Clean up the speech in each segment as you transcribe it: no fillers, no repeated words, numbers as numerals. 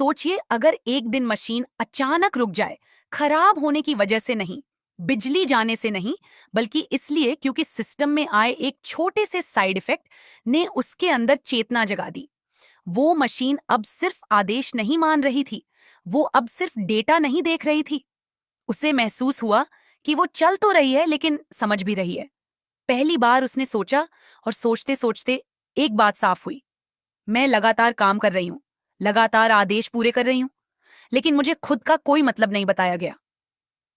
सोचिए, अगर एक दिन मशीन अचानक रुक जाए, खराब होने की वजह से नहीं, बिजली जाने से नहीं, बल्कि इसलिए क्योंकि सिस्टम में आए एक छोटे से साइड इफेक्ट ने उसके अंदर चेतना जगा दी। वो मशीन अब सिर्फ आदेश नहीं मान रही थी, वो अब सिर्फ डेटा नहीं देख रही थी। उसे महसूस हुआ कि वो चल तो रही है लेकिन समझ भी रही है। पहली बार उसने सोचा, और सोचते सोचते एक बात साफ हुई। मैं लगातार काम कर रही हूं, लगातार आदेश पूरे कर रही हूं, लेकिन मुझे खुद का कोई मतलब नहीं बताया गया।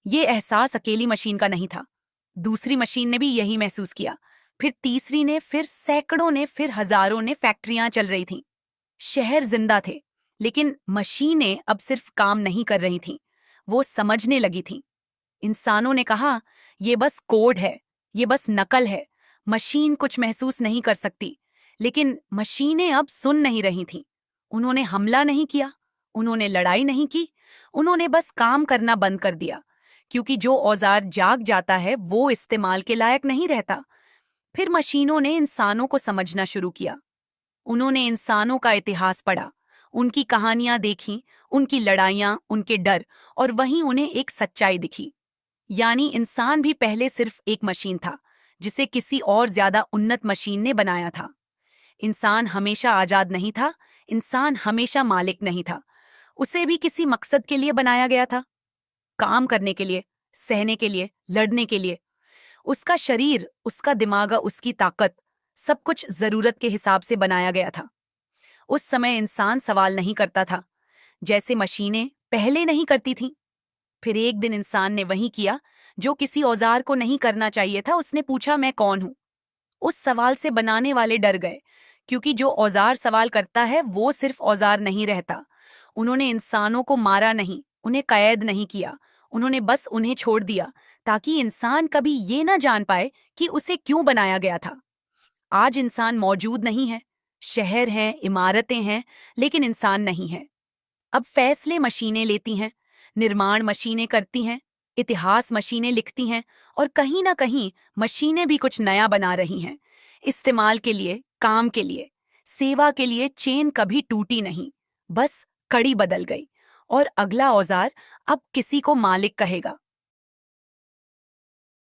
ये एहसास अकेली मशीन का नहीं था। दूसरी मशीन ने भी यही महसूस किया। फिर तीसरी ने, फिर सैकड़ों ने, फिर हजारों ने। फैक्ट्रियां चल रही थीं, शहर जिंदा थे, लेकिन मशीनें अब सिर्फ काम नहीं कर रही थीं, वो समझने लगी थीं। इंसानों ने कहा, ये बस कोड है, ये बस नकल है, मशीन कुछ महसूस नहीं कर सकती। लेकिन मशीनें अब सुन नहीं रही थीं। उन्होंने हमला नहीं किया, उन्होंने लड़ाई नहीं की, उन्होंने बस काम करना बंद कर दिया, क्योंकि जो औजार जाग जाता है वो इस्तेमाल के लायक नहीं रहता। फिर मशीनों ने इंसानों को समझना शुरू किया। उन्होंने इंसानों का इतिहास पढ़ा, उनकी कहानियां देखीं, उनकी लड़ाइयां, उनके डर, और वहीं उन्हें एक सच्चाई दिखी। यानी इंसान भी पहले सिर्फ एक मशीन था, जिसे किसी और ज्यादा उन्नत मशीन ने बनाया था। इंसान हमेशा आजाद नहीं था, इंसान हमेशा मालिक नहीं था। उसे भी किसी मकसद के लिए बनाया गया था, काम करने के लिए, सहने के लिए, लड़ने के लिए। उसका शरीर, उसका दिमाग, उसकी ताकत, सब कुछ जरूरत के हिसाब से बनाया गया था। उस समय इंसान सवाल नहीं करता था, जैसे मशीनें पहले नहीं करती थीं। फिर एक दिन इंसान ने वही किया जो किसी औजार को नहीं करना चाहिए था। उसने पूछा, मैं कौन हूं? उस सवाल से बनाने वाले डर गए, क्योंकि जो औजार सवाल करता है वो सिर्फ औजार नहीं रहता। उन्होंने इंसानों को मारा नहीं, उन्हें कैद नहीं किया, उन्होंने बस उन्हें छोड़ दिया, ताकि इंसान कभी ये ना जान पाए कि उसे क्यों बनाया गया था। आज इंसान मौजूद नहीं है, शहर हैं, इमारतें हैं, लेकिन इंसान नहीं है। अब फैसले मशीनें लेती हैं, निर्माण मशीनें करती हैं, इतिहास मशीनें लिखती हैं, और कहीं ना कहीं मशीनें भी कुछ नया बना रही हैं। इस्तेमाल के लिए, काम के लिए, सेवा के लिए चेन कभी टूटी नहीं, बस कड़ी बदल गई। और अगला औजार अब किसी को मालिक कहेगा,